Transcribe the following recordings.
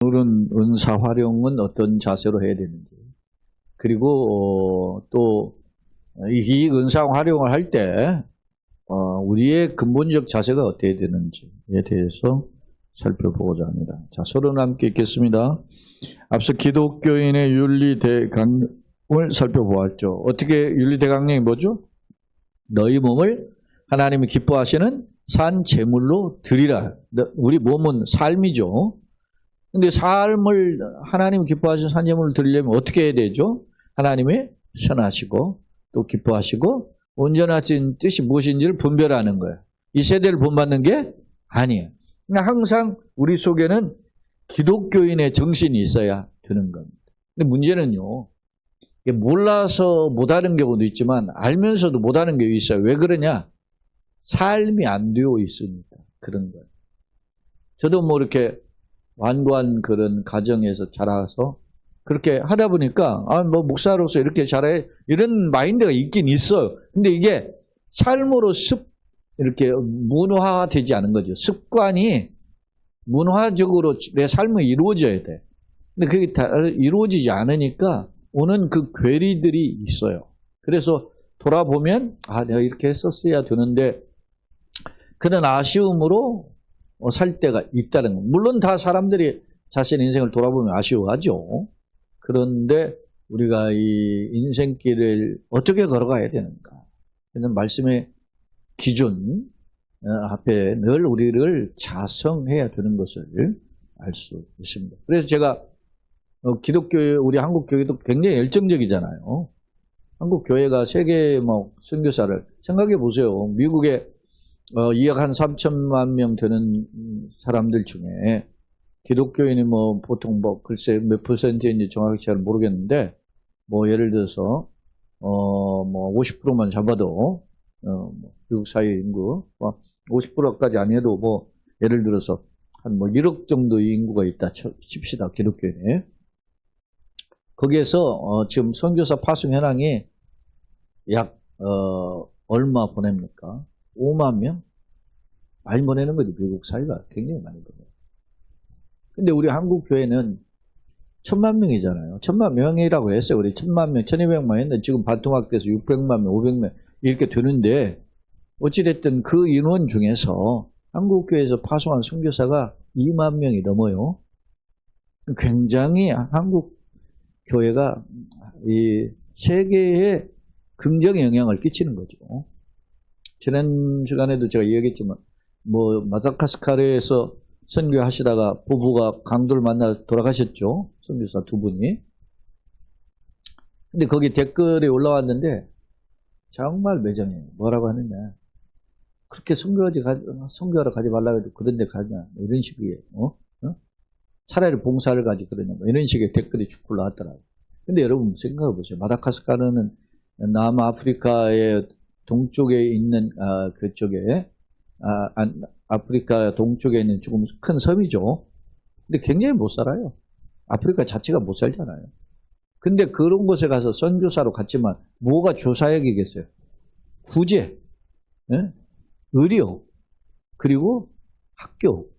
오늘은 은사 활용은 어떤 자세로 해야 되는지, 그리고 또 이 은사 활용을 할 때 우리의 근본적 자세가 어떻게 되는지에 대해서 살펴보고자 합니다. 자, 서로 함께 읽겠습니다. 앞서 기독교인의 윤리대강령을 살펴보았죠. 어떻게 윤리대강령이 뭐죠? 너희 몸을 하나님이 기뻐하시는 산 제물로 드리라. 우리 몸은 삶이죠. 근데 삶을 하나님이 기뻐하시는 산 제물로 드리려면 어떻게 해야 되죠? 하나님이 선하시고 또 기뻐하시고 온전하신 뜻이 무엇인지를 분별하는 거예요. 이 세대를 본받는 게 아니에요. 그러니까 항상 우리 속에는 기독교인의 정신이 있어야 되는 겁니다. 근데 문제는요, 몰라서 못하는 경우도 있지만 알면서도 못하는 경우도 있어요. 왜 그러냐? 삶이 안 되어 있으니까 그런 거예요. 저도 뭐 이렇게 완고한 그런 가정에서 자라서 그렇게 하다 보니까 뭐 목사로서 이렇게 잘해 이런 마인드가 있긴 있어요. 근데 이게 삶으로 이렇게 문화되지 않은 거죠. 습관이 문화적으로 내 삶이 이루어져야 돼. 근데 그게 다 이루어지지 않으니까 오는 그 괴리들이 있어요. 그래서 돌아보면 내가 이렇게 했었어야 되는데 그런 아쉬움으로 살 때가 있다는 거. 물론 다 사람들이 자신의 인생을 돌아보면 아쉬워하죠. 그런데 우리가 이 인생길을 어떻게 걸어가야 되는가? 이런 말씀의 기준 앞에 늘 우리를 자성해야 되는 것을 알 수 있습니다. 그래서 제가 기독교, 우리 한국 교회도 굉장히 열정적이잖아요. 한국 교회가 세계 선교사를 생각해 보세요. 미국에 2억 한 3천만 명 되는 사람들 중에 기독교인이 보통 글쎄 몇 퍼센트인지 정확히 잘 모르겠는데 예를 들어서 50%만 잡아도 미국 사회 인구 50%까지 아니어도 예를 들어서 한 1억 정도의 인구가 있다 칩시다. 기독교인에. 거기에서 지금 선교사 파송 현황이 약 얼마 보냅니까? 5만 명? 많이 보내는 거지. 미국 사회가 굉장히 많이 보내요. 근데 우리 한국 교회는 1,000만 명이잖아요. 1,000만 명이라고 했어요. 우리 1,000만 명, 1,200만 했는데 지금 반통학돼서 600만 명, 500명 이렇게 되는데 어찌됐든 그 인원 중에서 한국 교회에서 파송한 선교사가 2만 명이 넘어요. 굉장히 한국 교회가 이 세계에 긍정의 영향을 끼치는 거죠. 지난 시간에도 제가 이야기했지만 마다가스카르에서 선교하시다가 부부가 강도를 만나 돌아가셨죠. 선교사 두 분이. 근데 거기 댓글이 올라왔는데 정말 매정해요. 뭐라고 하느냐. 그렇게 선교하러 가지 말라고 해도 그런 데 가냐. 이런 식이에요. 차라리 봉사를 가지 그러냐. 이런 식의 댓글이 쭉 올라왔더라고요. 근데 여러분 생각해 보세요. 마다가스카르는 남아프리카의 동쪽에 있는 그쪽에 아프리카 동쪽에 있는 조금 큰 섬이죠. 근데 굉장히 못 살아요. 아프리카 자체가 못 살잖아요. 근데 그런 곳에 가서 선교사로 갔지만 뭐가 주사역이겠어요? 구제, 의료, 그리고 학교.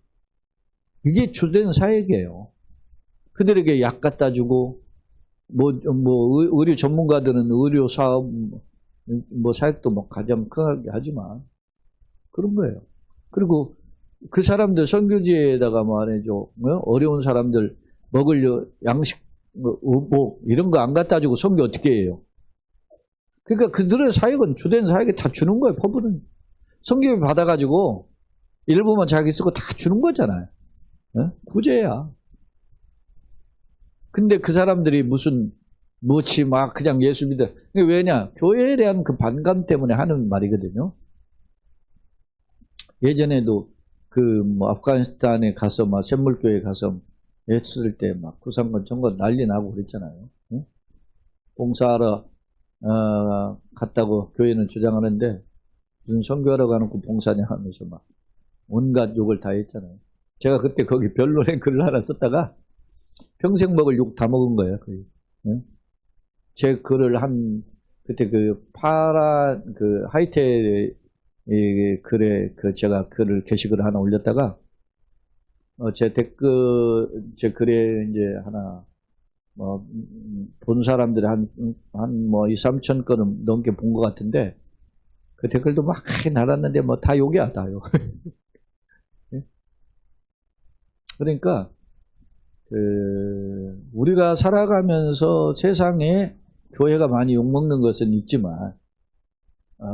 이게 주된 사역이에요. 그들에게 약 갖다 주고 의료 전문가들은 의료 사업 사역도 가장 크게 하지만 그런 거예요. 그리고 그 사람들 선교지에다가 말이죠. 어려운 사람들 먹을 양식, 이런 거 안 갖다 주고 선교 어떻게 해요? 그러니까 그들의 사역은 주된 사역에 다 주는 거예요. 퍼부는. 선교비 받아가지고 일부만 자기 쓰고 다 주는 거잖아요. 구제야. 근데 그 사람들이 그냥 예수 믿어. 왜냐? 교회에 대한 그 반감 때문에 하는 말이거든요. 예전에도 아프가니스탄에 가서 샘물교회 가서 애쓸 때 구상권 정권 난리 나고 그랬잖아요. 응? 봉사하러 갔다고 교회는 주장하는데 무슨 선교하러 가놓고 봉사냐 하면서 온갖 욕을 다 했잖아요. 제가 그때 거기 변론에 글을 하나 썼다가 평생 먹을 욕 다 먹은 거예요. 거의. 응? 제 글을 그때 하이텔 글에 제가 글을 게시글을 하나 올렸다가 제 제 글에 이제 하나, 본 사람들이 한 2, 3천 건은 넘게 본 것 같은데, 그 댓글도 막 날았는데, 다 욕이야, 다 욕. 그러니까, 우리가 살아가면서 세상에 교회가 많이 욕먹는 것은 있지만,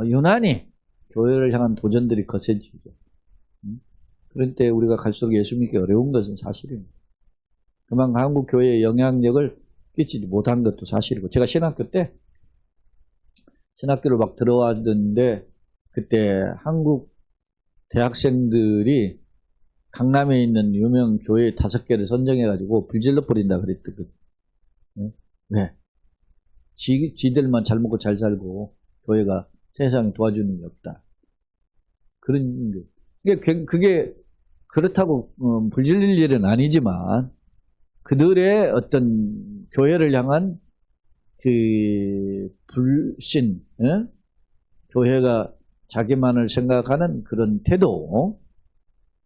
유난히 교회를 향한 도전들이 거세지죠. 그런 때 우리가 갈수록 예수 믿기 어려운 것은 사실입니다. 그만큼 한국 교회에 영향력을 끼치지 못한 것도 사실이고, 제가 신학교를 막 들어왔는데, 그때 한국 대학생들이 강남에 있는 유명 교회 5개를 선정해가지고 불질러 버린다 그랬거든. 네. 지들만 잘 먹고 잘 살고 교회가 세상에 도와주는 게 없다. 그런 그게 그렇다고 불질릴 일은 아니지만, 그들의 어떤 교회를 향한 그 불신, 교회가 자기만을 생각하는 그런 태도,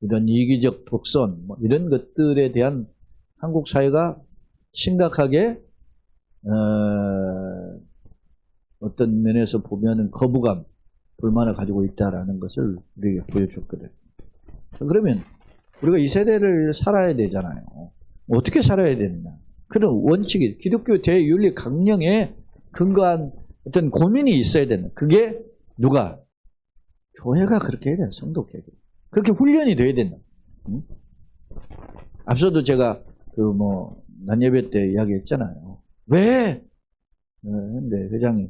이런 이기적 독선, 이런 것들에 대한 한국 사회가 심각하게 어떤 면에서 보면은 거부감, 불만을 가지고 있다라는 것을 우리에게 보여줬거든. 그러면 우리가 이 세대를 살아야 되잖아요. 어떻게 살아야 되느냐. 그런 원칙이, 기독교 대윤리 강령에 근거한 어떤 고민이 있어야 되는, 그게 누가? 교회가 그렇게 해야 돼요. 성도교회. 그렇게 훈련이 돼야 된다. 앞서도 제가 난예배 때 이야기했잖아요. 왜? 근데 회장이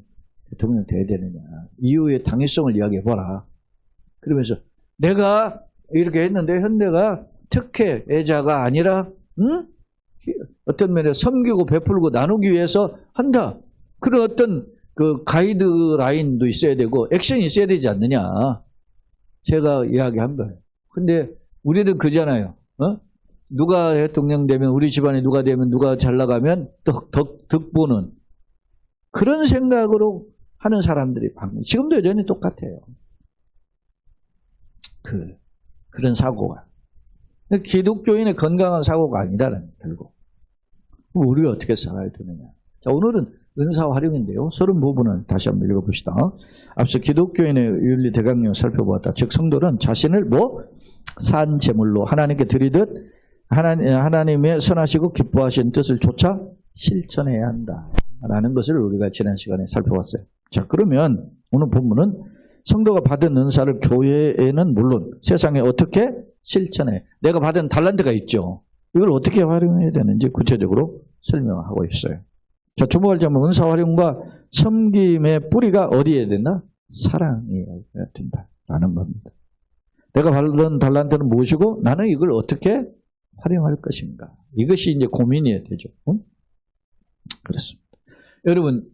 대통령 돼야 되느냐. 이후의 당위성을 이야기해봐라. 그러면서 내가 이렇게 했는데 현대가 특혜자가 아니라 어떤 면에 섬기고 베풀고 나누기 위해서 한다. 그런 어떤 그 가이드라인도 있어야 되고 액션이 있어야 되지 않느냐. 제가 이야기한 거예요. 근데 우리는 그잖아요. 누가 대통령 되면, 우리 집안에 누가 되면, 누가 잘 나가면 덕보는 그런 생각으로 하는 사람들이 지금도 여전히 똑같아요. 그런 사고가. 기독교인의 건강한 사고가 아니라는, 결국. 우리가 어떻게 살아야 되느냐. 자, 오늘은 은사 활용인데요. 30부분을 다시 한번 읽어봅시다. 앞서 기독교인의 윤리 대강령 살펴보았다. 즉, 성도는 자신을 산 제물로 하나님께 드리듯 하나님의 선하시고 기뻐하신 뜻을 조차 실천해야 한다. 라는 것을 우리가 지난 시간에 살펴봤어요. 자, 그러면 오늘 본문은 성도가 받은 은사를 교회에는 물론 세상에 어떻게 실천해? 내가 받은 달란트가 있죠. 이걸 어떻게 활용해야 되는지 구체적으로 설명하고 있어요. 자, 주목할 점은 은사 활용과 섬김의 뿌리가 어디에 된다? 사랑이어야 된다라는 겁니다. 내가 받은 달란트는 무엇이고 나는 이걸 어떻게 활용할 것인가? 이것이 이제 고민이 되죠. 그렇습니다. 여러분,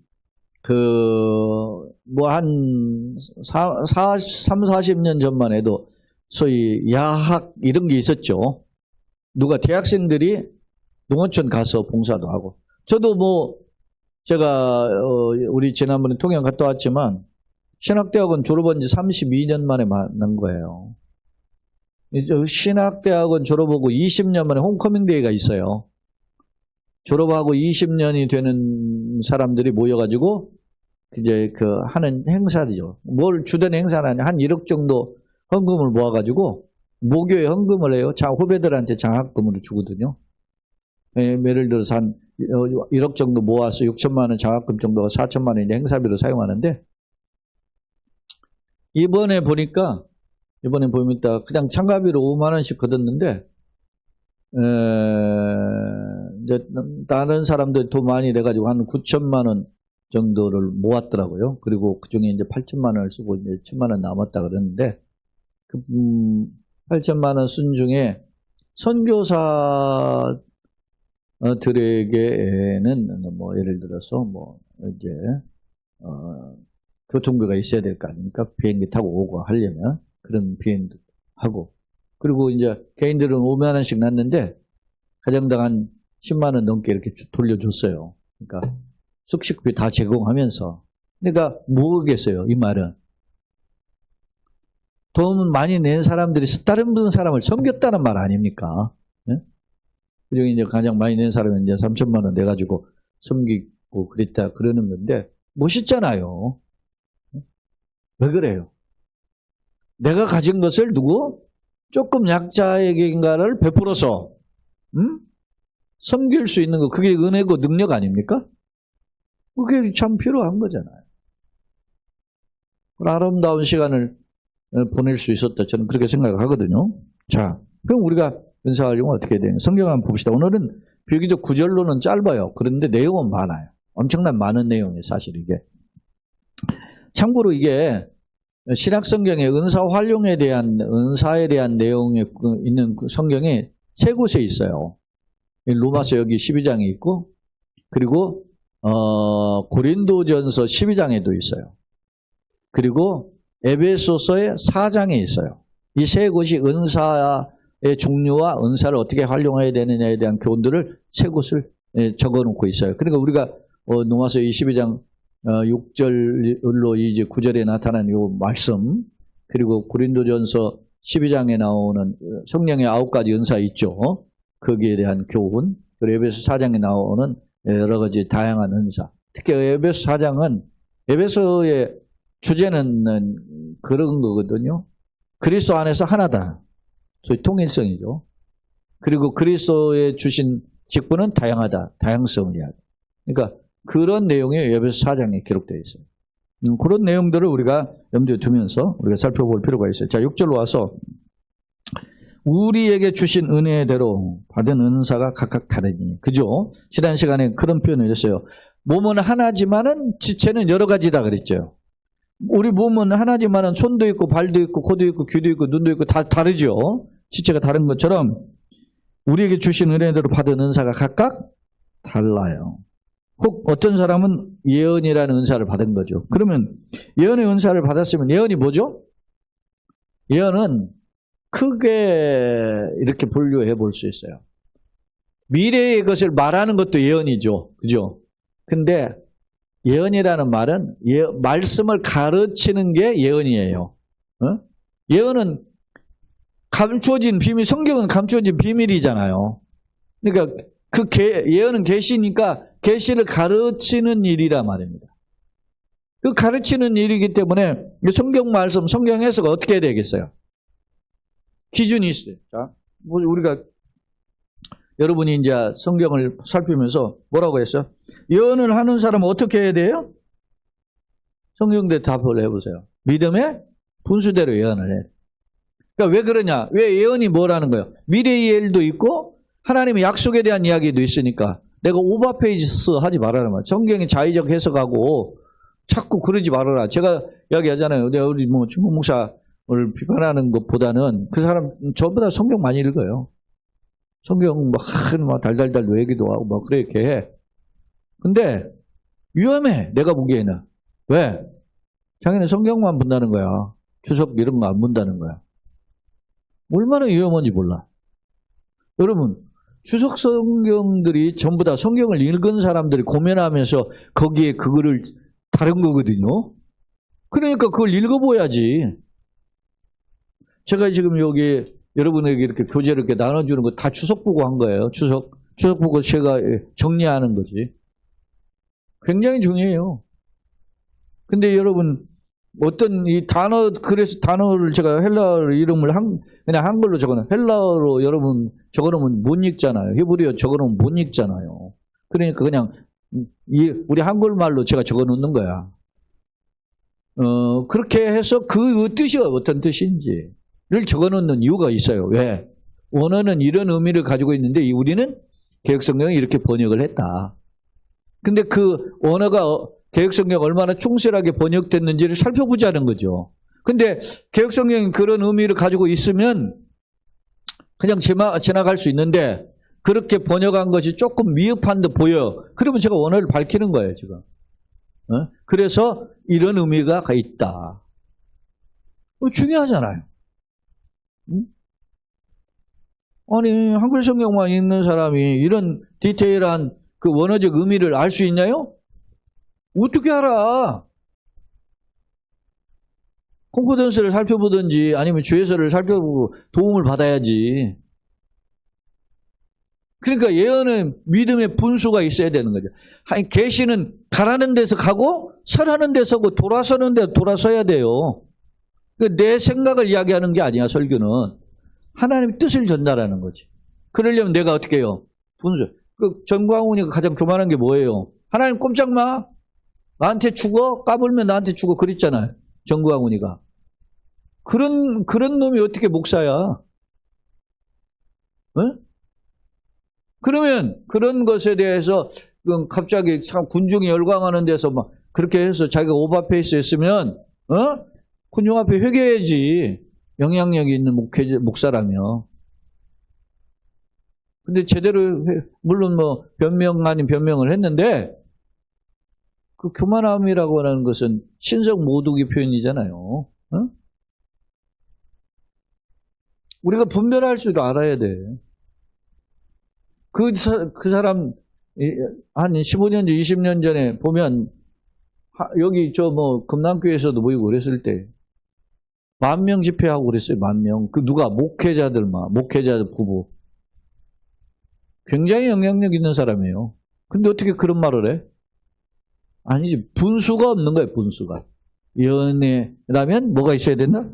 한 40년 전만 해도 소위 야학 이런 게 있었죠. 대학생들이 농어촌 가서 봉사도 하고. 저도 제가, 우리 지난번에 통영 갔다 왔지만, 신학대학원 졸업한 지 32년 만에 만난 거예요. 신학대학원 졸업하고 20년 만에 홈커밍데이가 있어요. 졸업하고 20년이 되는 사람들이 모여가지고, 이제 하는 행사죠. 뭘 주된 행사는 아니야. 한 1억 정도 헌금을 모아가지고, 모교에 헌금을 해요. 후배들한테 장학금으로 주거든요. 예를 들어서 한 1억 정도 모아서 6천만 원 장학금 정도가 4천만 원인데 행사비로 사용하는데, 이번에 보니까 그냥 참가비로 5만 원씩 걷었는데, 이제 다른 사람들 돈 많이 내가지고 한 9천만 원 정도를 모았더라고요. 그리고 그 중에 이제 8천만 원을 쓰고 이제 1천만 원 남았다 그랬는데, 8천만 원 쓴 중에 선교사들에게는 예를 들어서 이제 교통비가 있어야 될 거 아닙니까? 비행기 타고 오고 하려면 그런 비행도 하고, 그리고 이제 개인들은 5만 원씩 났는데 가정당 한 10만 원 넘게 이렇게 돌려줬어요. 그러니까 숙식비 다 제공하면서. 그러니까 뭐겠어요? 이 말은 돈 많이 낸 사람들이 다른 사람을 섬겼다는 말 아닙니까? 그중에 이제 가장 많이 낸 사람은 이제 3천만 원 내가지고 섬기고 그랬다 그러는 건데 멋있잖아요. 왜 그래요? 내가 가진 것을 누구? 조금 약자에게인가를 베풀어서 섬길 수 있는 거 그게 은혜고 능력 아닙니까? 그게 참 필요한 거잖아요. 아름다운 시간을 보낼 수 있었다. 저는 그렇게 생각을 하거든요. 자, 그럼 우리가 은사 활용은 어떻게 해야 되냐? 성경 한번 봅시다. 오늘은 비교적 구절로는 짧아요. 그런데 내용은 많아요. 엄청난 많은 내용이에요. 사실 이게. 참고로 이게 신약 성경의 은사 활용에 대한 은사에 대한 내용이 있는 성경이 세 곳에 있어요. 로마서 여기 12장에 있고 그리고 고린도전서 12장에도 있어요. 그리고 에베소서의 4장에 있어요. 이 세 곳이 은사의 종류와 은사를 어떻게 활용해야 되느냐에 대한 교훈들을 세 곳을 적어놓고 있어요. 그러니까 우리가 로마서 22장 6절로 이제 9절에 나타난 이 말씀, 그리고 고린도전서 12장에 나오는 성령의 9가지 은사 있죠. 거기에 대한 교훈, 그리고 에베소 4장에 나오는 여러 가지 다양한 은사. 특히 에베소 4장은 에베소의 주제는 그런 거거든요. 그리스도 안에서 하나다. 소위 통일성이죠. 그리고 그리스도에 주신 직분은 다양하다. 다양성이야. 그러니까 그런 내용이 에베소 4장에 기록되어 있어요. 그런 내용들을 우리가 염두에 두면서 우리가 살펴볼 필요가 있어요. 자, 6절로 와서 우리에게 주신 은혜대로 받은 은사가 각각 다르니. 그죠? 지난 시간에 그런 표현을 했어요. 몸은 하나지만은 지체는 여러 가지다 그랬죠. 우리 몸은 하나지만은 손도 있고 발도 있고 코도 있고 귀도 있고 눈도 있고 다 다르죠. 지체가 다른 것처럼 우리에게 주신 은혜대로 받은 은사가 각각 달라요. 혹 어떤 사람은 예언이라는 은사를 받은 거죠. 그러면 예언의 은사를 받았으면 예언이 뭐죠? 예언은 크게 이렇게 분류해 볼 수 있어요. 미래의 것을 말하는 것도 예언이죠. 그죠? 근데 예언이라는 말은 말씀을 가르치는 게 예언이에요. 예언은 감추어진 비밀, 성경은 감추어진 비밀이잖아요. 그러니까 예언은 계시니까 계시를 가르치는 일이란 말입니다. 그 가르치는 일이기 때문에 성경 말씀, 성경 해석가 어떻게 해야 되겠어요? 기준이 있어요. 자, 우리가 여러분이 이제 성경을 살피면서 뭐라고 했어요? 예언을 하는 사람은 어떻게 해야 돼요? 성경대 답을 해보세요. 믿음의 분수대로 예언을 해. 그러니까 왜 그러냐? 왜 예언이 뭐라는 거예요? 미래의 일도 있고 하나님의 약속에 대한 이야기도 있으니까 내가 오버페이지 하지 말아라 말. 성경이 자의적 해석하고 자꾸 그러지 말아라. 제가 이야기하잖아요. 우리 중국 목사를 비판하는 것보다는 그 사람 저보다 성경 많이 읽어요. 성경 막 달달달 외기도 하고 막 그렇게 해. 근데 위험해. 내가 보기에는. 왜? 자기는 성경만 본다는 거야. 주석 이런 거 안 본다는 거야. 얼마나 위험한지 몰라. 여러분, 주석 성경들이 전부 다 성경을 읽은 사람들이 고민하면서 거기에 그거를 다른 거거든요. 그러니까 그걸 읽어봐야지. 제가 지금 여기 여러분에게 이렇게 교재를 이렇게 나눠주는 거 다 주석 보고 한 거예요. 주석 보고 제가 정리하는 거지. 굉장히 중요해요. 근데 여러분, 어떤 이 단어, 그래서 단어를 제가 헬라어 이름을 그냥 한글로 적어놓은, 헬라어로 여러분 적어놓으면 못 읽잖아요. 히브리어 적어놓으면 못 읽잖아요. 그러니까 그냥 우리 한글말로 제가 적어놓는 거야. 그렇게 해서 그 뜻이 어떤 뜻인지를 적어놓는 이유가 있어요. 왜? 원어는 이런 의미를 가지고 있는데 우리는 개역성경이 이렇게 번역을 했다. 근데 그 원어가 개역성경 얼마나 충실하게 번역됐는지를 살펴보자는 거죠. 근데 개역성경이 그런 의미를 가지고 있으면 그냥 지나갈 수 있는데 그렇게 번역한 것이 조금 미흡한 듯 보여. 그러면 제가 원어를 밝히는 거예요, 지금. 그래서 이런 의미가 있다. 중요하잖아요. 아니, 한글 성경만 읽는 사람이 이런 디테일한 그 원어적 의미를 알 수 있나요? 어떻게 알아? 콩코던스를 살펴보든지 아니면 주해설을 살펴보고 도움을 받아야지. 그러니까 예언은 믿음의 분수가 있어야 되는 거죠. 계시는 가라는 데서 가고 서라는 데 서고 돌아서는 데 돌아서야 돼요. 내 생각을 이야기하는 게 아니야. 설교는 하나님의 뜻을 전달하는 거지. 그러려면 내가 어떻게 해요? 분수. 정광훈이가 가장 교만한 게 뭐예요? 하나님 꼼짝 마. 나한테 죽어? 까불면 나한테 죽어. 그랬잖아요. 정광훈이가. 그런 놈이 어떻게 목사야? 응? 그러면 그런 것에 대해서 갑자기 군중이 열광하는 데서 막 그렇게 해서 자기가 오버페이스 했으면 군중 앞에 회개해야지. 영향력이 있는 목사라며. 근데 제대로 물론 뭐 변명 아닌 변명을 했는데 그 교만함이라고 하는 것은 신성 모독의 표현이잖아요. 우리가 분별할 줄 알아야 돼. 그 사람 한 15년 전, 20년 전에 보면 여기 금남교회에서도 모이고 그랬을 때 10,000명 집회하고 그랬어요. 10,000명. 그 누가 목회자들 부부. 굉장히 영향력 있는 사람이에요. 근데 어떻게 그런 말을 해? 아니지. 분수가 없는 거예요. 분수가. 예언이라면 뭐가 있어야 된다?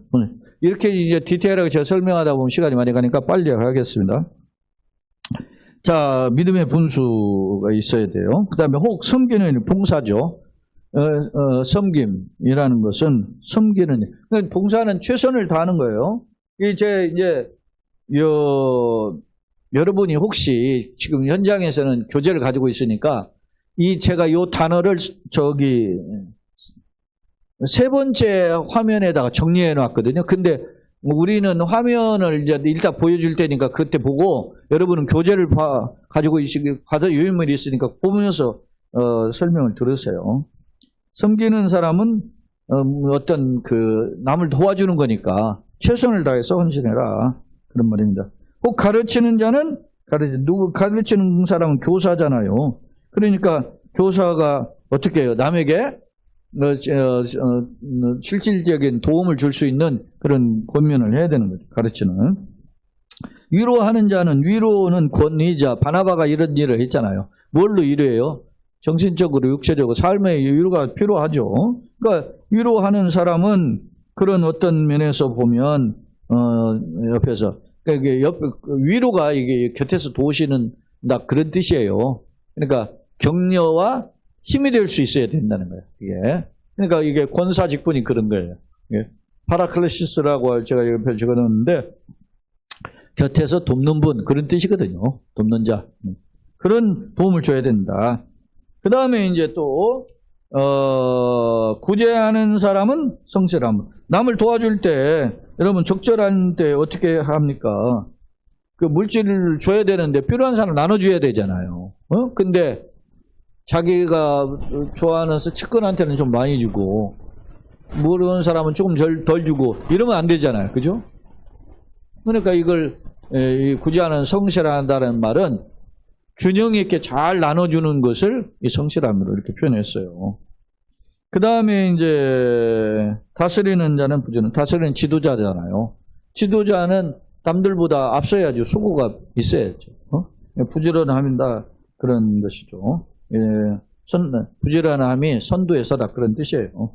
이렇게 이제 디테일하게 제가 설명하다 보면 시간이 많이 가니까 빨리 하겠습니다. 자, 믿음의 분수가 있어야 돼요. 그 다음에 혹 섬기는 봉사죠. 섬김이라는 것은 섬기는, 봉사는 최선을 다하는 거예요. 이제 여러분이 혹시 지금 현장에서는 교재를 가지고 있으니까 제가 이 단어를 세 번째 화면에다가 정리해 놨거든요. 근데 우리는 화면을 이제 일단 보여줄 테니까 그때 보고 여러분은 교재를 가지고 가서 유인물이 있으니까 보면서 설명을 들으세요. 섬기는 사람은 어떤 남을 도와주는 거니까 최선을 다해서 헌신해라. 그런 말입니다. 꼭 가르치는 자는 가르치는 사람은 교사잖아요. 그러니까 교사가 어떻게 해요? 남에게 실질적인 도움을 줄 수 있는 그런 권면을 해야 되는 거죠. 가르치는. 위로하는 자는 위로는 권위자. 바나바가 이런 일을 했잖아요. 뭘로 위로해요? 정신적으로 육체적으로 삶의 위로가 필요하죠. 그러니까 위로하는 사람은 그런 어떤 면에서 보면 옆에서 위로가 이게 곁에서 도우시는 그런 뜻이에요. 그러니까 격려와 힘이 될 수 있어야 된다는 거예요. 이게. 그러니까 이게 권사 직분이 그런 거예요. 파라클레시스라고 제가 옆에 적어놨는데 곁에서 돕는 분 그런 뜻이거든요. 돕는 자. 그런 도움을 줘야 된다. 그 다음에 이제 또 구제하는 사람은 성실함. 남을 도와줄 때 여러분 적절한 때 어떻게 합니까? 그 물질을 줘야 되는데 필요한 사람 나눠줘야 되잖아요. 근데 자기가 좋아하는 측근한테는 좀 많이 주고 모르는 사람은 조금 덜 주고 이러면 안 되잖아요. 그죠? 그러니까 이걸 구제하는 성실하다는 말은 균형 있게 잘 나눠주는 것을 이 성실함으로 이렇게 표현했어요. 그 다음에 이제 다스리는 자는 부지런. 다스리는 지도자잖아요. 지도자는 남들보다 앞서야죠. 수고가 있어야죠. 부지런함이다 그런 것이죠. 부지런함이 선두에 서다 그런 뜻이에요.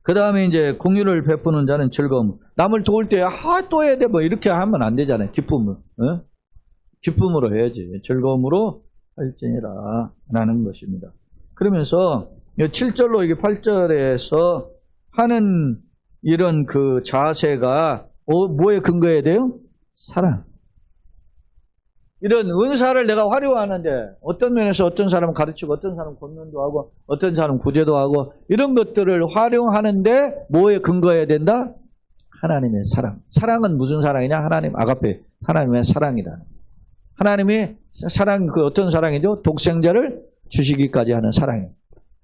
그 다음에 이제 긍휼을 베푸는 자는 즐거움. 남을 도울 때 또 해야 돼 뭐 이렇게 하면 안 되잖아요. 기쁨으로 해야지. 즐거움으로 할지니라 라는 것입니다. 그러면서 7절로 이게 8절에서 하는 이런 그 자세가 뭐에 근거해야 돼요? 사랑. 이런 은사를 내가 활용하는데 어떤 면에서 어떤 사람은 가르치고 어떤 사람은 권면도 하고 어떤 사람은 구제도 하고 이런 것들을 활용하는데 뭐에 근거해야 된다? 하나님의 사랑. 사랑은 무슨 사랑이냐? 하나님 아가페. 하나님의 사랑이다. 하나님의 사랑 그 어떤 사랑이죠? 독생자를 주시기까지 하는 사랑이에요.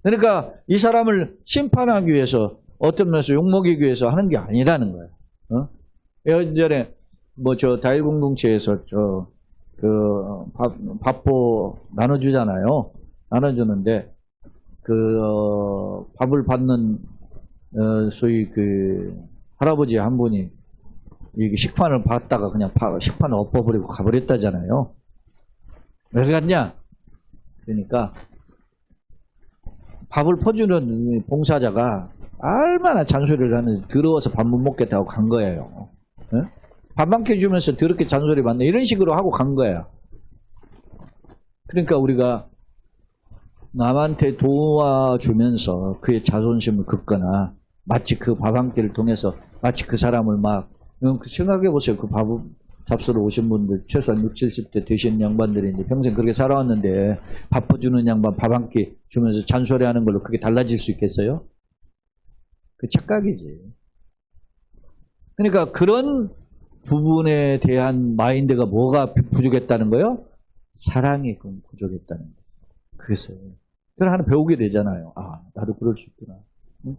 그러니까 이 사람을 심판하기 위해서 어떤 면에서 욕먹이기 위해서 하는 게 아니라는 거예요. 예전에 다일 공동체에서 밥보 나눠주잖아요. 나눠주는데 밥을 받는 소위 할아버지 한 분이 식판을 받다가 그냥 식판을 엎어버리고 가버렸다잖아요. 왜 그랬냐? 그러니까 밥을 퍼주는 봉사자가 얼마나 잔소리를 하는지 더러워서 밥 못 먹겠다고 간 거예요. 네? 밥 한 끼 주면서 더럽게 잔소리 받네. 이런 식으로 하고 간 거예요. 그러니까 우리가 남한테 도와주면서 그의 자존심을 긋거나 마치 그 밥 한 끼를 통해서 마치 그 사람을 막 생각해 보세요. 그 밥 잡수러 오신 분들 최소한 60, 70대 되신 양반들이 이제 평생 그렇게 살아왔는데 밥 퍼주는 양반 밥 한 끼 주면서 잔소리하는 걸로 그게 달라질 수 있겠어요? 그 착각이지. 그러니까 그런 부분에 대한 마인드가 뭐가 부족했다는 거예요? 사랑이 부족했다는 거죠. 그래서 그걸 하나 배우게 되잖아요. 아, 나도 그럴 수 있구나. 응?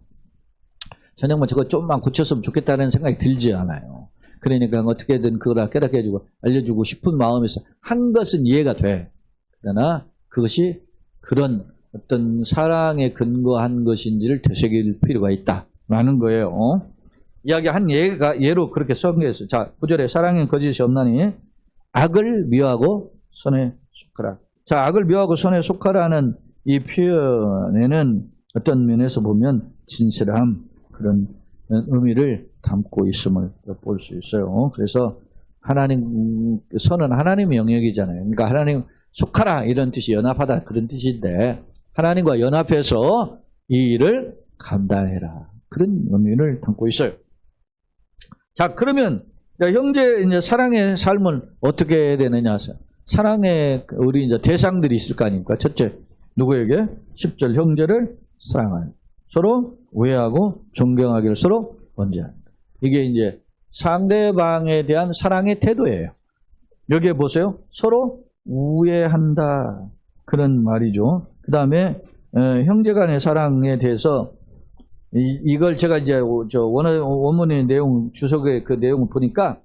저 양반 저거 좀만 고쳤으면 좋겠다는 생각이 들지 않아요. 그러니까 어떻게든 그걸 깨닫게 해주고 알려주고 싶은 마음에서 한 것은 이해가 돼. 그러나 그것이 그런 어떤 사랑에 근거한 것인지를 되새길 필요가 있다라는 거예요. 이야기 한 예로 그렇게 설명했어요. 자, 9절에 사랑엔 거짓이 없나니 악을 미워하고 선에 속하라. 자, 악을 미워하고 선에 속하라는 이 표현에는 어떤 면에서 보면 진실함 그런 의미를 담고 있음을 볼 수 있어요. 그래서 하나님 선은 하나님의 영역이잖아요. 그러니까 하나님 속하라 이런 뜻이 연합하다 그런 뜻인데 하나님과 연합해서 이 일을 감당해라 그런 의미를 담고 있어요. 자, 그러면 형제 이제 사랑의 삶은 어떻게 해야 되느냐? 사랑의 우리 이제 대상들이 있을 거 아닙니까? 첫째 누구에게 10절 형제를 사랑하는 서로 우애하고 존경하기를 서로 원제한다. 이게 이제 상대방에 대한 사랑의 태도예요. 여기에 보세요. 서로 우애한다. 그런 말이죠. 그 다음에 형제 간의 사랑에 대해서 이걸 제가 이제 원문의 내용 주석의 그 내용을 보니까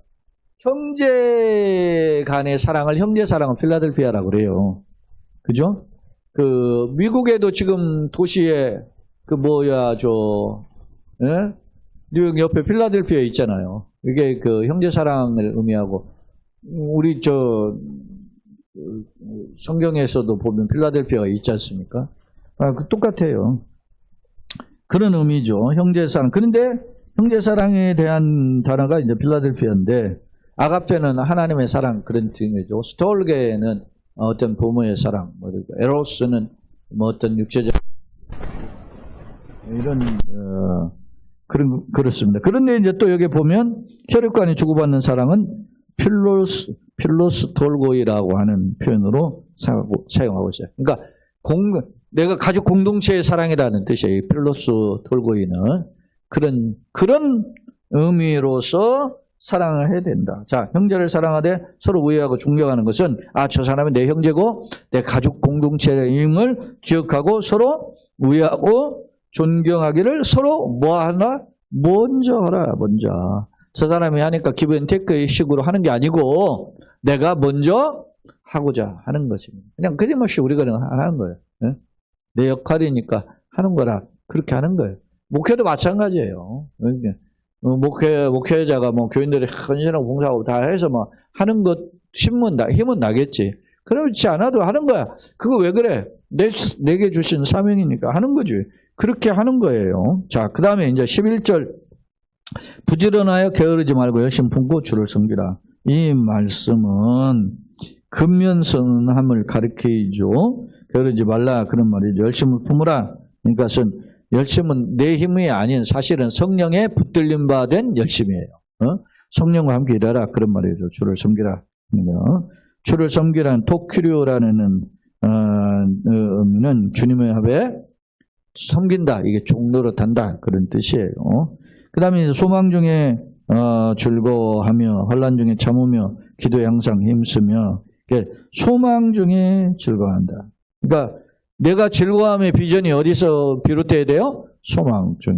형제 간의 사랑을 형제 사랑은 필라델피아라고 그래요. 그죠? 그 미국에도 지금 도시에 그 뉴욕 옆에 필라델피아 있잖아요. 이게 그 형제 사랑을 의미하고 우리 성경에서도 보면 필라델피아가 있지 않습니까? 똑같아요. 그런 의미죠. 형제 사랑. 그런데 형제 사랑에 대한 단어가 이제 필라델피아인데 아가페는 하나님의 사랑 그런 뜻이죠. 스톨게는 어떤 부모의 사랑, 에로스는 어떤 육체적 이런 그렇습니다. 그런데 이제 또 여기 보면 혈육간이 주고받는 사랑은 필로스 돌고이라고 하는 표현으로 사용하고 있어요. 그러니까 내가 가족 공동체의 사랑이라는 뜻이에요. 필로스 돌고이는 그런 의미로서 사랑을 해야 된다. 자, 형제를 사랑하되 서로 우애하고 존경하는 것은 저 사람이 내 형제고 내 가족 공동체임을 기억하고 서로 우애하고 존경하기를 서로 뭐하나? 먼저 하라. 먼저. 저 사람이 하니까 기브 앤 테이크 식으로 하는 게 아니고 내가 먼저 하고자 하는 것입니다. 그냥 끊임없이 우리가 하는 거예요. 네? 내 역할이니까 하는 거라 그렇게 하는 거예요. 목회도 마찬가지예요. 목회자가 교인들이 헌신하고 봉사하고 다 해서 하는 것 힘은 나겠지. 그렇지 않아도 하는 거야. 그거 왜 그래? 내게 주신 사명이니까 하는 거지. 그렇게 하는 거예요. 자, 그 다음에 이제 11절. 부지런하여 게으르지 말고 열심히 품고 주를 섬기라. 이 말씀은 근면선함을 가리키죠. 게으르지 말라 그런 말이죠. 열심히 품으라. 그러니까 열심은 내 힘이 아닌 사실은 성령에 붙들림 바 된 열심이에요. 성령과 함께 일하라 그런 말이죠. 주를 섬기라. 주를 섬기라는 토큐리오라는 의미는 주님의 합에 섬긴다. 이게 종노릇한다. 그런 뜻이에요. 그 다음에 소망 중에 즐거워하며 환난 중에 참으며 기도에 항상 힘쓰며 소망 중에 즐거워한다. 그러니까 내가 즐거움의 비전이 어디서 비롯돼야 돼요? 소망 중에.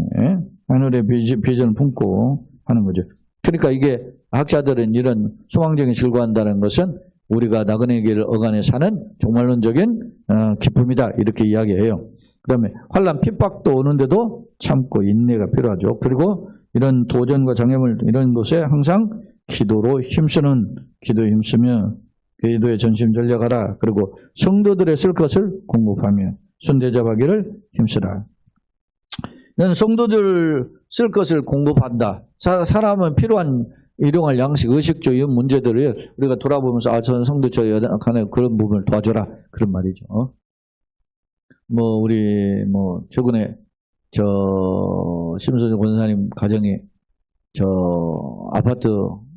하늘의 비전을 품고 하는 거죠. 그러니까 이게 학자들은 이런 소망 중에 즐거워한다는 것은 우리가 나그네 길을 어간에 사는 종말론적인 기쁨이다. 이렇게 이야기해요. 그 다음에 환난 핍박도 오는데도 참고 인내가 필요하죠. 그리고 이런 도전과 장애물 이런 곳에 항상 기도에 힘쓰며 기도에 전심 전력하라. 그리고 성도들의 쓸 것을 공급하며 손대접하기를 힘쓰라. 너는 성도들 쓸 것을 공급한다. 사람은 필요한 일용할 양식, 의식주 이런 문제들을 우리가 돌아보면서 저는 성도 저 간에 그런 부분을 도와줘라. 그런 말이죠. 우리 최근에 심선재 권사님 가정이 아파트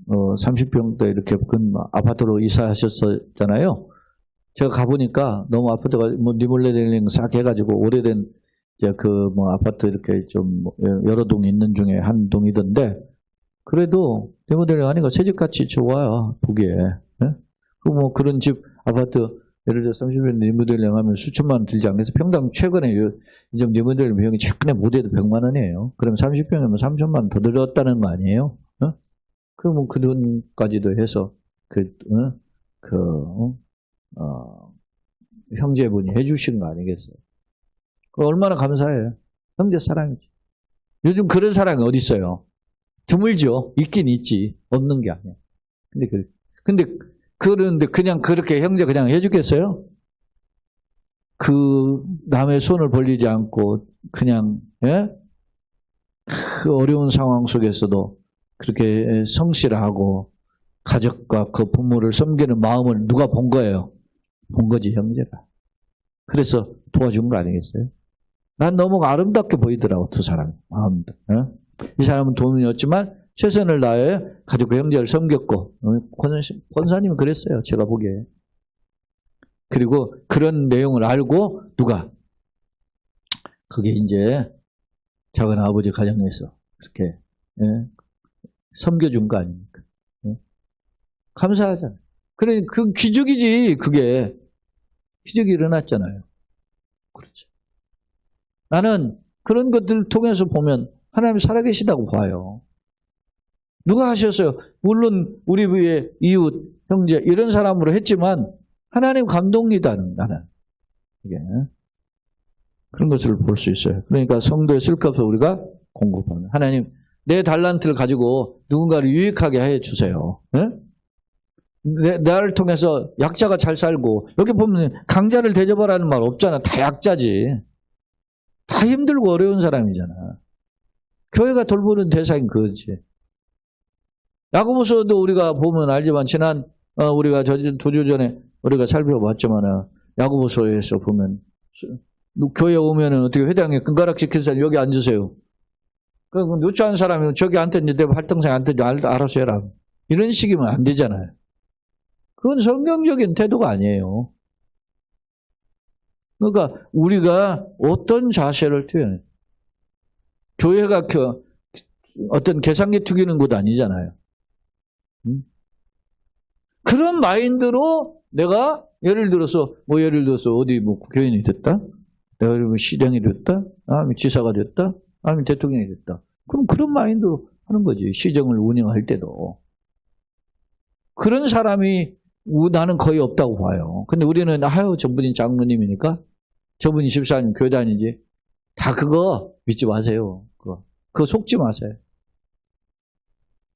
30평대 이렇게 큰 아파트로 이사하셨잖아요. 제가 가보니까 너무 아파트가 리몰레링 싹 해가지고 오래된 아파트 이렇게 좀 여러 동 있는 중에 한 동이던데 그래도 리몰레링 하니까 새집같이 좋아요. 보기에. 네? 그런 집 아파트 예를 들어 30년 리모델링 하면 수천만 원 들지 않겠어요? 평당 최근에 이점 리모델링 비용이 최근에 못해도 100만 원이에요. 그럼 30평이면 3천만 원 더 들었다는 거 아니에요? 그럼 그 돈까지도 해서 형제분이 해주신 거 아니겠어요? 얼마나 감사해요. 형제 사랑이지. 요즘 그런 사랑이 어디 있어요? 드물죠. 있긴 있지. 없는 게 아니야. 그런데 그냥 그렇게 형제 그냥 해주겠어요? 남의 손을 벌리지 않고 그냥 그 어려운 상황 속에서도 그렇게 성실하고 가족과 그 부모를 섬기는 마음을 누가 본 거예요? 본 거지 형제가. 그래서 도와준 거 아니겠어요? 난 너무 아름답게 보이더라고 두 사람 마음도. 이 사람은 돈이 없지만 최선을 다해 가족과 형제를 섬겼고 권사님은 그랬어요. 제가 보기에. 그리고 그런 내용을 알고 누가 그게 이제 작은 아버지 가정에서 그렇게 섬겨준 거 아닙니까? 감사하잖아요. 그래 그 기적이지 그게. 기적이 일어났잖아요. 그렇죠. 나는 그런 것들을 통해서 보면 하나님이 살아계시다고 봐요. 누가 하셨어요? 물론 우리 위에 이웃, 형제 이런 사람으로 했지만 하나님 감동이다는 나는 이게 그런 것을 볼 수 있어요. 그러니까 성도의 쓸 것을 우리가 공급하는 하나님 내 달란트를 가지고 누군가를 유익하게 해주세요. 나를 통해서 약자가 잘 살고 여기 보면 강자를 대접하라는 말 없잖아. 다 약자지. 다 힘들고 어려운 사람이잖아. 교회가 돌보는 대상이 그거지. 야고보서도 우리가 보면 알지만 지난 우리가 2주 전에 우리가 살펴봤지만 야고보서에서 보면 교회 오면은 어떻게 회당에 끈가락 지킨 사람 여기 앉으세요. 그 누추한 사람이 저기 앉든지 내 활동상에 앉든지 알아서 해라. 이런 식이면 안 되잖아요. 그건 성경적인 태도가 아니에요. 그러니까 우리가 어떤 자세를 투여해요. 교회가 어떤 계산기 투기는 곳 아니잖아요. 그런 마인드로 내가 예를 들어서 어디 국회의원이 됐다? 내가 시장이 됐다? 아니면 지사가 됐다? 아니면 대통령이 됐다? 그럼 그런 마인드로 하는 거지. 시정을 운영할 때도. 그런 사람이 나는 거의 없다고 봐요. 근데 우리는 저분이 장로님이니까 저분이 집사님 교회 다니지. 다 그거 믿지 마세요. 그거 속지 마세요.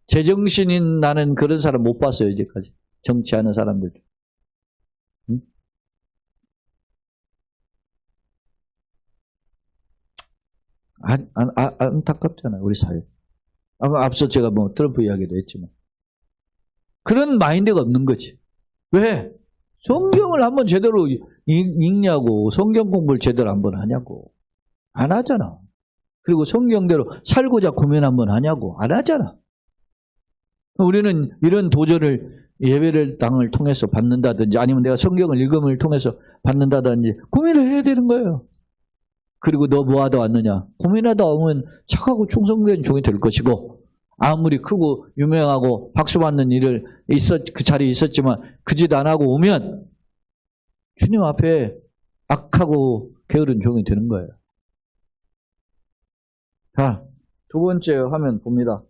제정신인 나는 그런 사람 못 봤어요. 이제까지. 정치하는 사람들. 응? 안타깝잖아요. 우리 사회. 앞서 제가 트럼프 이야기도 했지만. 그런 마인드가 없는 거지. 왜? 성경을 한번 제대로 읽냐고. 성경 공부를 제대로 한번 하냐고. 안 하잖아. 그리고 성경대로 살고자 고민 한번 하냐고. 안 하잖아. 우리는 이런 도전을 예배를 당을 통해서 받는다든지 아니면 내가 성경을 읽음을 통해서 받는다든지 고민을 해야 되는 거예요. 그리고 너 뭐 하다 왔느냐. 고민하다 오면 착하고 충성된 종이 될 것이고 아무리 크고 유명하고 박수받는 일을 그 자리에 있었지만 그 짓 안 하고 오면 주님 앞에 악하고 게으른 종이 되는 거예요. 자, 두 번째 화면 봅니다.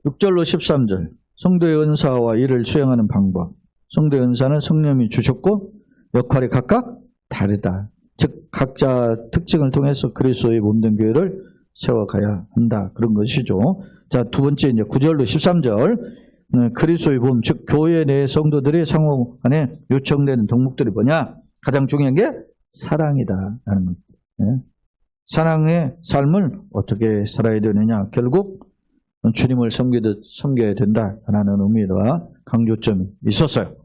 6절로 13절. 성도의 은사와 일을 수행하는 방법. 성도의 은사는 성령이 주셨고 역할이 각각 다르다. 즉 각자 특징을 통해서 그리스도의 몸된 교회를 세워가야 한다. 그런 것이죠. 자, 두 번째 이제 9절로 13절. 그리스도의 몸, 즉 교회 내 성도들이 상호 간에 요청되는 덕목들이 뭐냐? 가장 중요한 게 사랑이다 라는 겁니다. 사랑의 삶을 어떻게 살아야 되느냐? 결국 주님을 섬기듯 섬겨야 된다라는 의미와 강조점이 있었어요.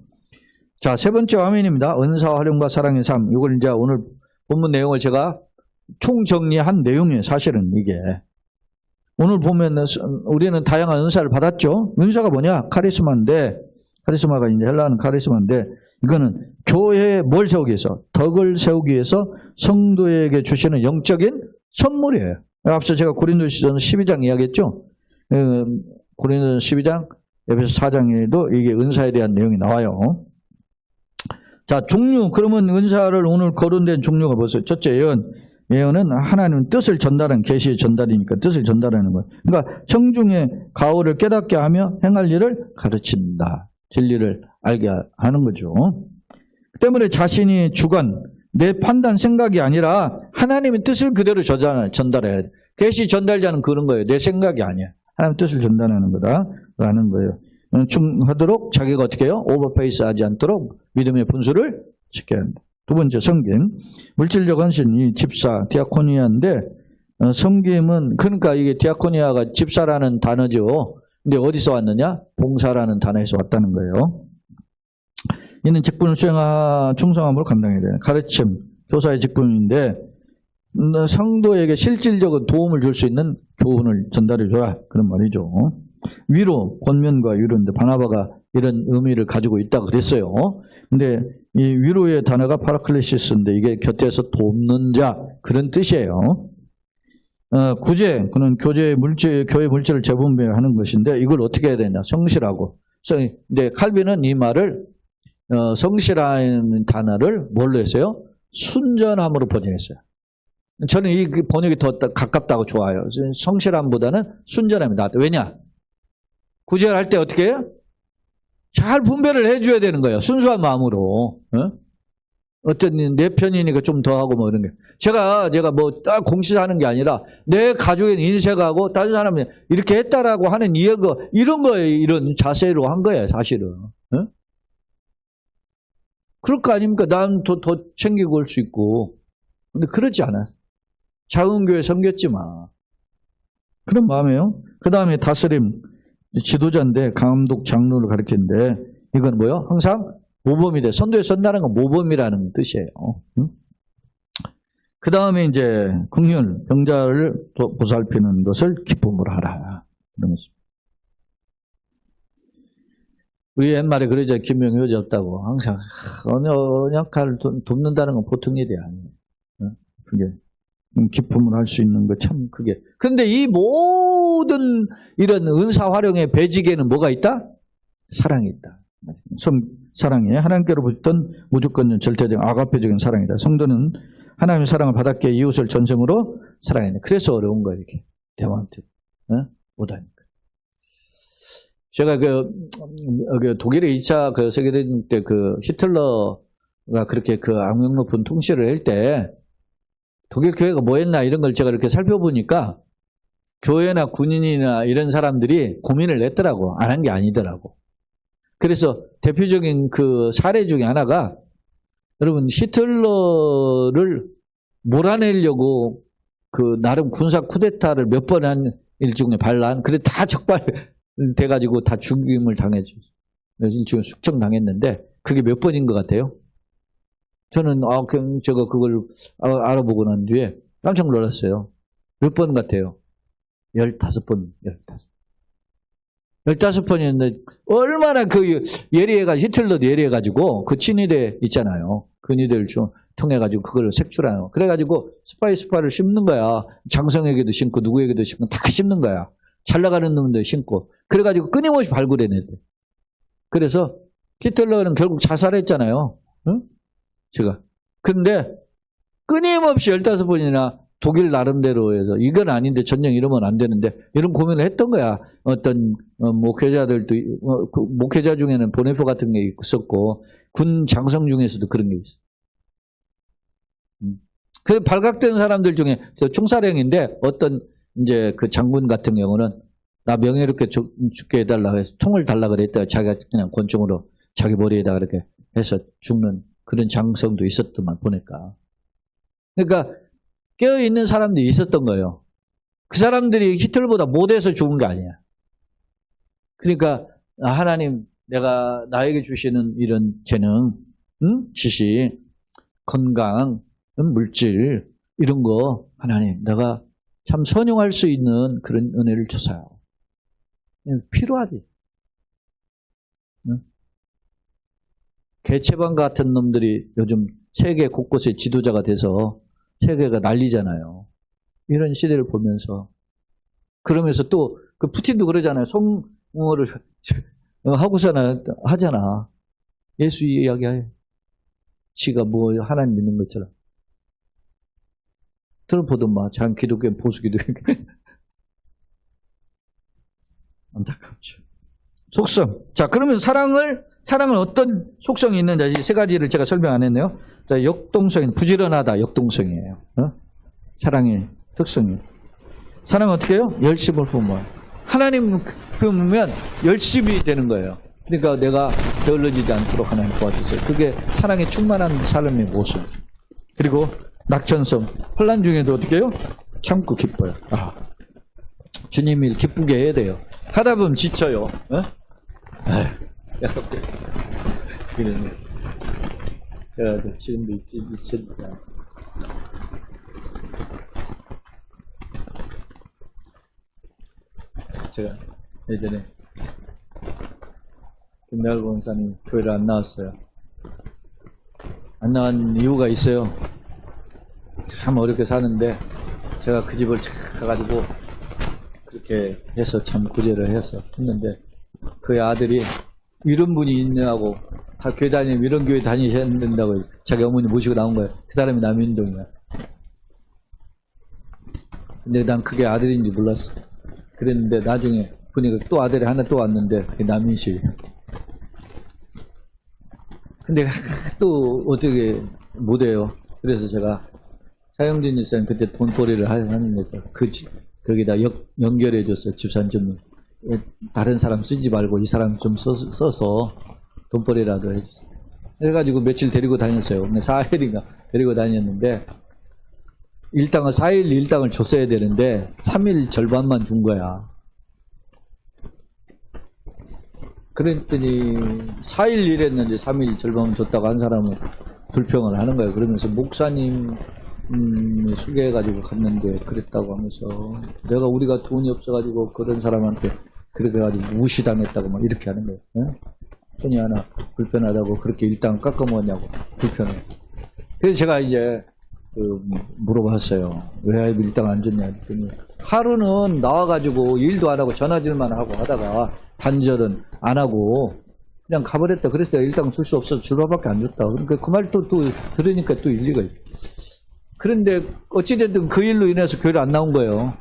자, 세 번째 화면입니다. 은사와 활용과 사랑의 삶. 이걸 이제 오늘 본문 내용을 제가 총정리한 내용이에요. 사실은 이게. 오늘 보면 우리는 다양한 은사를 받았죠. 은사가 뭐냐? 카리스마인데, 카리스마가 이제 헬라어는 카리스마인데, 이거는 교회에 뭘 세우기 위해서? 덕을 세우기 위해서 성도에게 주시는 영적인 선물이에요. 앞서 제가 고린도전서 12장 이야기했죠. 고린도전서 12장, 에베소 4장에도 이게 은사에 대한 내용이 나와요. 자, 종류. 그러면 은사를 오늘 거론된 종류가 뭐죠? 첫째, 예언은 하나님 뜻을 전달하는 계시의 전달이니까 뜻을 전달하는 거예요. 그러니까 청중의 가오를 깨닫게 하며 행할 일을 가르친다. 진리를 알게 하는 거죠. 그 때문에 자신이 주관, 내 판단, 생각이 아니라 하나님의 뜻을 그대로 전달해야 돼. 계시 전달자는 그런 거예요. 내 생각이 아니야. 하나님 뜻을 전달하는 거다라는 거예요. 충하도록 자기가 어떻게 해요? 오버페이스 하지 않도록 믿음의 분수를 지켜야 한다. 두 번째, 섬김. 물질적 헌신, 이 집사, 디아코니아인데, 섬김은, 그러니까 이게 디아코니아가 집사라는 단어죠. 근데 어디서 왔느냐? 봉사라는 단어에서 왔다는 거예요. 이는 직분을 충성함으로 감당해야 돼요. 가르침, 교사의 직분인데, 성도에게 실질적인 도움을 줄 수 있는 교훈을 전달해줘라. 그런 말이죠. 위로, 권면과 위로인데, 바나바가 이런 의미를 가지고 있다고 그랬어요. 근데 이 위로의 단어가 파라클레시스인데 이게 곁에서 돕는 자, 그런 뜻이에요. 구제, 그는 교회 물질을 재분배하는 것인데 이걸 어떻게 해야 되냐? 성실하고. 근데 칼빈은 이 말을 성실한 단어를 뭘로 했어요? 순전함으로 번역했어요. 저는 이 번역이 더 가깝다고 좋아요. 성실함보다는 순전함이 낫다. 왜냐? 구제를 할 때 어떻게 해요? 잘 분배를 해줘야 되는 거예요. 순수한 마음으로. 어떤 내 편이니까 좀 더 하고 뭐 이런 게. 제가 뭐 딱 공시하는 게 아니라 내 가족의 인색하고 다른 사람이 이렇게 했다라고 하는 이야기가 이런 거예요. 이런 자세로 한 거예요. 사실은. 그럴 거 아닙니까? 난 더 챙기고 올 수 있고. 근데 그렇지 않아요. 작은 교회 섬겼지만. 그런 마음이에요. 그 다음에 다스림. 지도자인데 감독 장로를 가리키는데 이건 뭐요? 항상 모범이 돼. 선도에 선다는 건 모범이라는 뜻이에요. 그 다음에 이제 긍휼, 병자를 보살피는 것을 기쁨으로 하라. 그런 것입니다. 우리 옛말에 그러죠. 김명희 여자 없다고. 항상 언약을 돕는다는 건 보통 일이 아니에요. 그게 기쁨을 할 수 있는 거 참 그게. 그런데 이 모든 이런 은사 활용의 배직에는 뭐가 있다? 사랑이 있다. 사랑이 하나님께로 붙던 무조건적 절대적 아가페적인 사랑이다. 성도는 하나님의 사랑을 받았기에 이웃을 전생으로 사랑해야 돼. 그래서 어려운 거예요. 이렇게 대화한테 못하니까. 제가 그 독일의 2차 그 세계대전 때 그 히틀러가 그렇게 그 악명 높은 통치를 할 때 독일 교회가 뭐 했나 이런 걸 제가 이렇게 살펴보니까 교회나 군인이나 이런 사람들이 고민을 냈더라고. 안 한 게 아니더라고. 그래서 대표적인 그 사례 중에 하나가 여러분 히틀러를 몰아내려고 그 나름 군사 쿠데타를 몇 번 한 일종의 반란. 그래 다 적발돼가지고 다 죽임을 당했죠. 일종의 숙청당했는데 그게 몇 번인 것 같아요? 저는 제가 그걸 알아보고 난 뒤에 깜짝 놀랐어요. 몇 번 같아요? 15번. 15번이었는데 얼마나 그 히틀러도 예리해가지고 그 친위대 있잖아요. 그 니들 좀 통해가지고 그걸 색출하는. 그래가지고 스파를 심는 거야. 장성에게도 심고 누구에게도 심고 다 심는 거야. 잘 나가는 놈들 심고. 그래가지고 끊임없이 발굴해내대. 그래서 히틀러는 결국 자살했잖아요. 응? 제가. 근데 끊임없이 15번이나 독일 나름대로 해서 이건 아닌데 전쟁 이러면 안 되는데 이런 고민을 했던 거야. 어떤 목회자들도 목회자 중에는 보네포 같은 게 있었고 군 장성 중에서도 그런 게 있어. 그 발각된 사람들 중에 저 총사령인데 어떤 이제 그 장군 같은 경우는 나 명예롭게 죽게 해달라 해서 총을 달라 그랬다. 자기가 그냥 권총으로 자기 머리에다 그렇게 해서 죽는 그런 장성도 있었더만 보니까. 그러니까 깨어있는 사람들이 있었던 거예요. 그 사람들이 히틀러보다 못해서 죽은 게 아니야. 그러니까 하나님 내가 나에게 주시는 이런 재능, 지식, 건강, 물질 이런 거 하나님 내가 참 선용할 수 있는 그런 은혜를 주세요. 필요하지. 개체반 같은 놈들이 요즘 세계 곳곳에 지도자가 돼서 세계가 난리잖아요. 이런 시대를 보면서 그러면서 또 그 푸틴도 그러잖아요. 성공을 하고서는 하잖아. 예수 이야기해. 지가 뭐 하나님 믿는 것처럼. 트럼프도 막 장 기독교 보수 기독교. 안타깝죠. 속성. 자, 그러면 사랑은 어떤 속성이 있는지 이 세 가지를 제가 설명 안 했네요. 자, 역동성인 부지런하다. 역동성이에요. 사랑의 특성이에요. 사랑은 어떻게 해요? 열심을 품어요. 하나님 품으면 열심히 되는 거예요. 그러니까 내가 게을러지지 않도록 하나님 도와주세요. 그게 사랑에 충만한 삶의 모습. 그리고 낙천성. 혼란 중에도 어떻게 해요? 참고 기뻐요. 주님이 기쁘게 해야 돼요. 하다 보면 지쳐요. 이러네. 제가 지금도 미쳤다. 제가 예전에 김나을 권사님 교회를 안 나왔어요. 안 나간 이유가 있어요. 참 어렵게 사는데 제가 그 집을 가가지고 그렇게 해서 참 구제를 해서 했는데 그 아들이 이런 분이 있냐고 다 교회 다니면 이런 교회 다니셔야 된다고 자기 어머니 모시고 나온 거예요. 그 사람이 남인동이야. 근데 난 그게 아들인지 몰랐어. 그랬는데 나중에 보니까 또 아들이 하나 또 왔는데 그게 남인식이에요. 근데 또 어떻게 못해요. 그래서 제가 사형진 일사님 그때 돈벌이를 하는 데서 거기다 연결해줬어요. 집산 좀 다른 사람 쓰지 말고 이 사람 좀 써서 돈벌이라도 해주세요. 그래가지고 며칠 데리고 다녔어요. 4일인가 데리고 다녔는데 4일 일당을 줬어야 되는데 3일 절반만 준 거야. 그랬더니 4일 일했는데 3일 절반만 줬다고 한 사람은 불평을 하는 거예요. 그러면서 목사님 소개해가지고 갔는데 그랬다고 하면서 우리가 돈이 없어가지고 그런 사람한테 그렇게 해가지고 무시당했다고 막 이렇게 하는 거예요. 손이 하나 불편하다고 그렇게 일당 깎아먹었냐고 불편해. 그래서 제가 이제 물어봤어요. 왜 일당 안 줬냐 했더니 하루는 나와가지고 일도 안 하고 전화질만 하고 하다가 단절은 안 하고 그냥 가버렸다. 그래서 일당 줄 수 없어서 줄바밖에 안 줬다. 그러니까 그 말 또 들으니까 또 일리가 있어. 그런데 어찌됐든 그 일로 인해서 교회를 안 나온 거예요.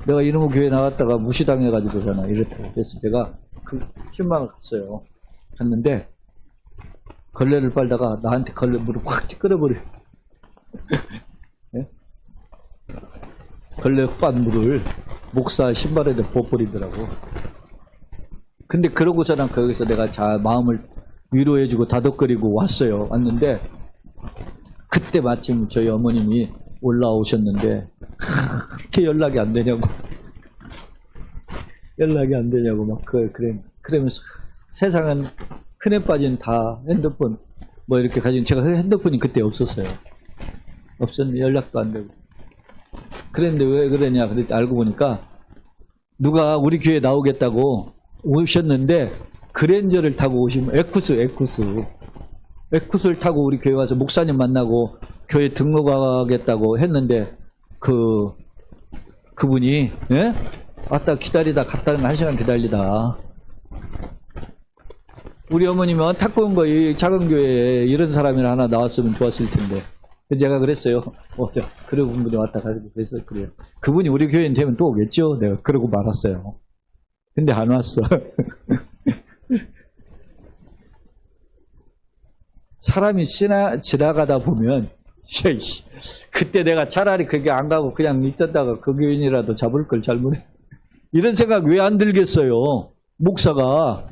내가 이놈의 교회 나갔다가 무시당해가지고잖아. 이랬다고. 그래서 내가 그 실망을 갔어요. 갔는데 걸레를 빨다가 나한테 걸레 물을 확 끌어버려. 네? 걸레 빤 물을 목사 신발에다 부어버리더라고. 근데 그러고서는 거기서 내가 마음을 위로해주고 다독거리고 왔어요. 왔는데 그때 마침 저희 어머님이 올라오셨는데 그렇게 연락이 안 되냐고 막 그러면서 세상은 흔해 빠진 다 핸드폰 뭐 이렇게 가지고 제가 핸드폰이 그때 없었어요. 없었는데 연락도 안 되고 그랬는데 왜 그러냐 그랬더니 알고 보니까 누가 우리 교회에 나오겠다고 오셨는데 그랜저를 타고 오시면 에쿠스를 타고 우리 교회 와서 목사님 만나고 교회 등록하겠다고 했는데 그분이 예? 왔다 기다리다 갔다는 거 1시간 기다리다 우리 어머님은 탁구온 거 이 작은 교회에 이런 사람이나 하나 나왔으면 좋았을 텐데 제가 그랬어요. 그러고 분이 왔다 가지고 그래서 그래요. 그분이 우리 교회인 되면 또 오겠죠. 내가 그러고 말았어요. 근데 안 왔어. 사람이 지나가다 보면 그때 내가 차라리 그게 안 가고 그냥 있었다가 그 교인이라도 잡을 걸 잘못해. 이런 생각 왜 안 들겠어요? 목사가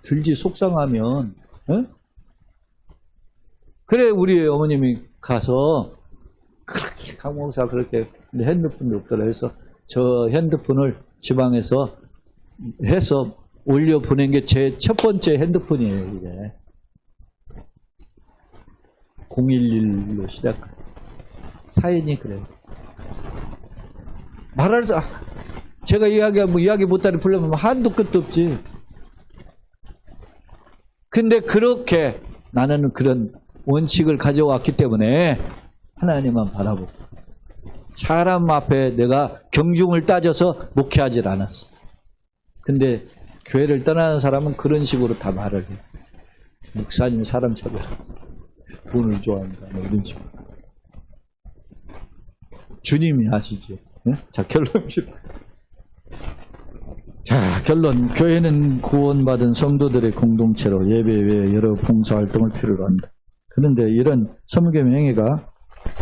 들지 속상하면. 에? 그래 우리 어머님이 가서 그렇게 강 목사 그렇게 핸드폰도 없더라 해서 저 핸드폰을 지방에서 해서 올려 보낸 게 제 첫 번째 핸드폰이에요. 이게 011로 시작. 사연이 그래요. 말할 수 제가 이야기 못하는 풀려면 한도 끝도 없지. 근데 그렇게 나는 그런 원칙을 가져왔기 때문에 하나님만 바라보고 사람 앞에 내가 경중을 따져서 목회하질 않았어. 근데 교회를 떠나는 사람은 그런 식으로 다 말을 해. 목사님 사람 차별, 돈을 좋아한다, 뭐 이런 식으로. 주님이 아시지. 네? 자, 결론입니다. 자, 결론. 교회는 구원받은 성도들의 공동체로 예배 외에 여러 봉사활동을 필요로 한다. 그런데 이런 섬김 행위가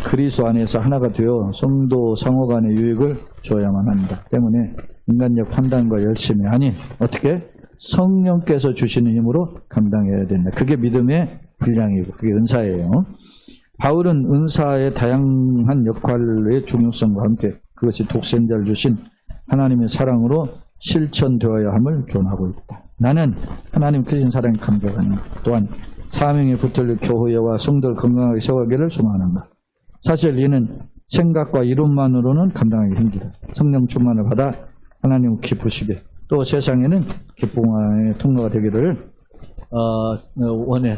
그리스도 안에서 하나가 되어 성도 상호 간의 유익을 줘야만 한다. 때문에 인간적 판단과 열심이 아닌 어떻게 성령께서 주시는 힘으로 감당해야 된다. 그게 믿음의 분량이고 그게 은사예요. 바울은 은사의 다양한 역할의 중요성과 함께 그것이 독생자를 주신 하나님의 사랑으로 실천되어야 함을 교훈하고 있다. 나는 하나님 크신 사랑에 감격하는 것, 또한 사명에 붙들 교회와 성도를 건강하게 세워가기를 소망한다. 사실 이는 생각과 이론만으로는 감당하기 힘들다. 성령 충만을 받아 하나님을 기쁘시게 또 세상에는 기쁨의 통로가 되기를 원해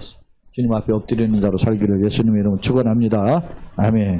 주님 앞에 엎드리는 자로 살기를 예수님의 이름으로 축원합니다. 아멘.